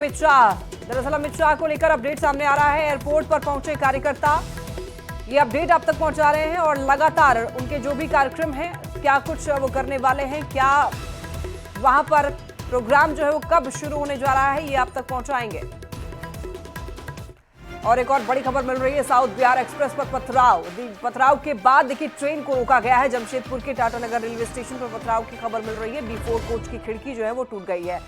अमित शाह, दरअसल अमित शाह को लेकर अपडेट सामने आ रहा है। एयरपोर्ट पर पहुंचे कार्यकर्ता ये अपडेट आप तक पहुंचा रहे हैं और लगातार उनके जो भी कार्यक्रम हैं, क्या कुछ वो करने वाले हैं, क्या वहां पर प्रोग्राम जो है वो कब शुरू होने जा रहा है, ये आप तक पहुंचाएंगे। और एक और बड़ी खबर मिल रही है, साउथ बिहार एक्सप्रेस पर पथराव के बाद देखिए ट्रेन को रोका गया है। जमशेदपुर के टाटानगर रेलवे स्टेशन पर पथराव की खबर मिल रही है। B4 कोच की खिड़की जो है वो टूट गई है।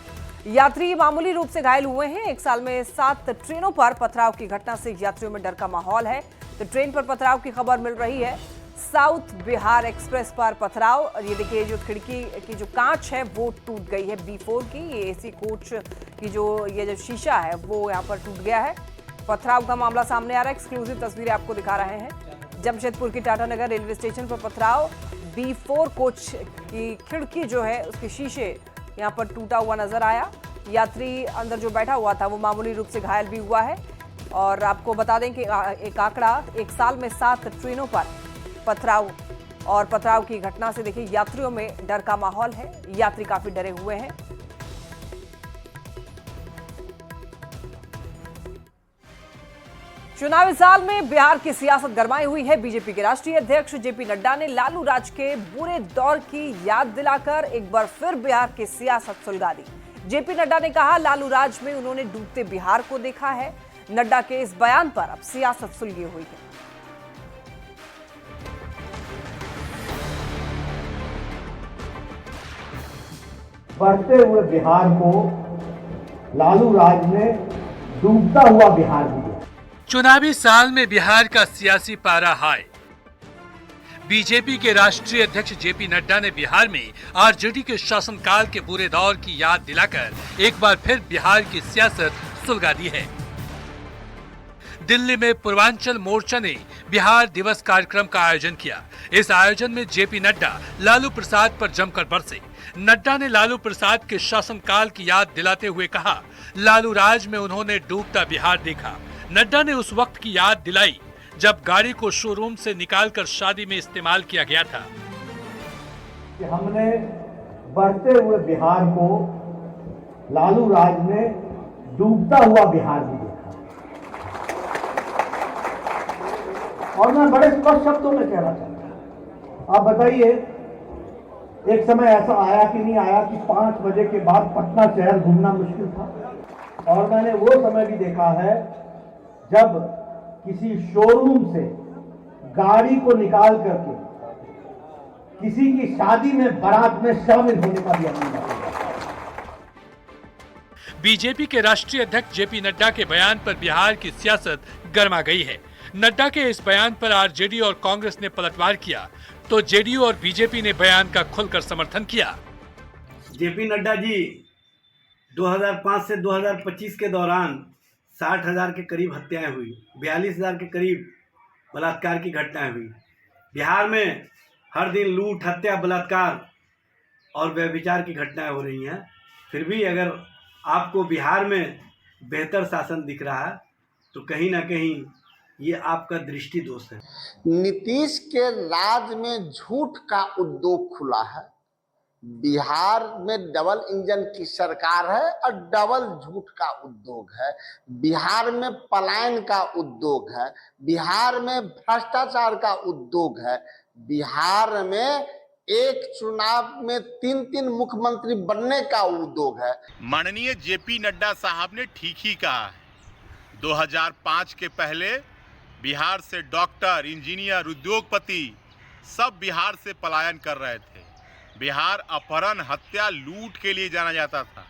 यात्री मामूली रूप से घायल हुए हैं। एक साल में 7 ट्रेनों पर पथराव की घटना से यात्रियों में डर का माहौल है। तो ट्रेन पर पथराव की खबर मिल रही है। साउथ बिहार एक्सप्रेस पर पथराव, और ये देखिए जो खिड़की की जो कांच है वो टूट गई है। B4 की ये AC कोच की जो शीशा है वो यहाँ पर टूट गया है। पथराव का मामला सामने आ रहा है। एक्सक्लूसिव तस्वीरें आपको दिखा रहे हैं। जमशेदपुर की टाटानगर रेलवे स्टेशन पर पथराव, B4 कोच की खिड़की जो है उसके शीशे यहाँ पर टूटा हुआ नजर आया। यात्री अंदर जो बैठा हुआ था वो मामूली रूप से घायल भी हुआ है। और आपको बता दें कि एक आंकड़ा, एक साल में 7 ट्रेनों पर पथराव, और पथराव की घटना से देखिए यात्रियों में डर का माहौल है। यात्री काफी डरे हुए हैं। चुनावी साल में बिहार की सियासत गरमाई हुई है। बीजेपी के राष्ट्रीय अध्यक्ष JP नड्डा ने लालू राज के बुरे दौर की याद दिलाकर एक बार फिर बिहार की सियासत सुलगा दी। JP नड्डा ने कहा, लालू राज में उन्होंने डूबते बिहार को देखा है। नड्डा के इस बयान पर अब सियासत सुलगी हुई है। बढ़ते हुए बिहार को लालू राज ने डूबता हुआ बिहार दिया। चुनावी साल में बिहार का सियासी पारा हाई। बीजेपी के राष्ट्रीय अध्यक्ष JP नड्डा ने बिहार में RJD के शासनकाल के बुरे दौर की याद दिलाकर एक बार फिर बिहार की सियासत सुलगा दी है। दिल्ली में पूर्वांचल मोर्चा ने बिहार दिवस कार्यक्रम का आयोजन किया। इस आयोजन में JP नड्डा लालू प्रसाद पर जमकर बरसे। नड्डा ने लालू प्रसाद के शासनकाल की याद दिलाते हुए कहा, लालू राज में उन्होंने डूबता बिहार देखा। नड्डा ने उस वक्त की याद दिलाई जब गाड़ी को शोरूम से निकालकर शादी में इस्तेमाल किया गया था। कि हमने बढ़ते हुए बिहार को लालू राज ने डूबता हुआ बिहार भी देखा। और मैं बड़े स्पष्ट शब्दों में कहना चाहता हूं, आप बताइए, एक समय ऐसा आया कि नहीं आया कि 5 बजे के बाद पटना शहर घूमना मुश्किल था। और मैंने वो समय भी देखा है जब किसी शोरूम से गाड़ी को निकाल करके किसी की शादी में बारात में शामिल होने का भी अनुभव। बीजेपी के राष्ट्रीय अध्यक्ष JP नड्डा के बयान पर बिहार की सियासत गर्मा गई है। नड्डा के इस बयान पर RJD और कांग्रेस ने पलटवार किया तो JDU और BJP ने बयान का खुलकर समर्थन किया। JP नड्डा जी 2005 से 2025 के दौरान 60,000 के करीब हत्याएं हुई, 42,000 के करीब बलात्कार की घटनाएं हुई। बिहार में हर दिन लूट, हत्या, बलात्कार और व्यभिचार की घटनाएं हो रही हैं। फिर भी अगर आपको बिहार में बेहतर शासन दिख रहा है तो कहीं ना कहीं ये आपका दृष्टि दोष है। नीतीश के राज में झूठ का उद्योग खुला है। बिहार में डबल इंजन की सरकार है और डबल झूठ का उद्योग है। बिहार में पलायन का उद्योग है। बिहार में भ्रष्टाचार का उद्योग है। बिहार में एक चुनाव में 3-3 मुख्यमंत्री बनने का उद्योग है। माननीय JP नड्डा साहब ने ठीक ही कहा है। 2005 के पहले बिहार से डॉक्टर, इंजीनियर, उद्योगपति सब बिहार से पलायन कर रहे थे। बिहार अपहरण, हत्या, लूट के लिए जाना जाता था।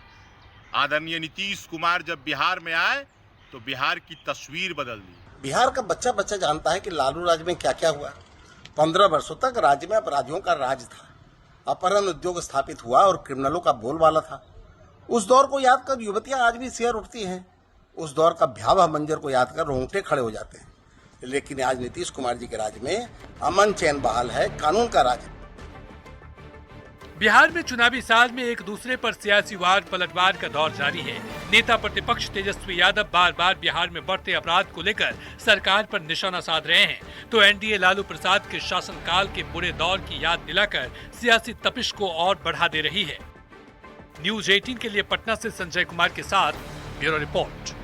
आदरणीय नीतीश कुमार जब बिहार में आए तो बिहार की तस्वीर बदल दी। बिहार का बच्चा बच्चा जानता है कि लालू राज में क्या क्या हुआ। 15 वर्षों तक राज्य में अपराधियों का राज था। अपहरण उद्योग स्थापित हुआ और क्रिमिनलों का बोलबाला था। उस दौर को याद कर युवतियां आज भी शेयर उठती हैं। उस दौर का भयावह मंजर को याद कर रोंगटे खड़े हो जाते हैं। लेकिन आज नीतीश कुमार जी के राज में अमन चैन बहाल है, कानून का राज है। बिहार में चुनावी साल में एक दूसरे पर सियासी वार पलटवार का दौर जारी है। नेता प्रतिपक्ष तेजस्वी यादव बार बार बिहार में बढ़ते अपराध को लेकर सरकार पर निशाना साध रहे हैं, तो NDA लालू प्रसाद के शासनकाल के बुरे दौर की याद दिलाकर सियासी तपिश को और बढ़ा दे रही है। न्यूज़ 18 के लिए पटना से संजय कुमार के साथ ब्यूरो रिपोर्ट।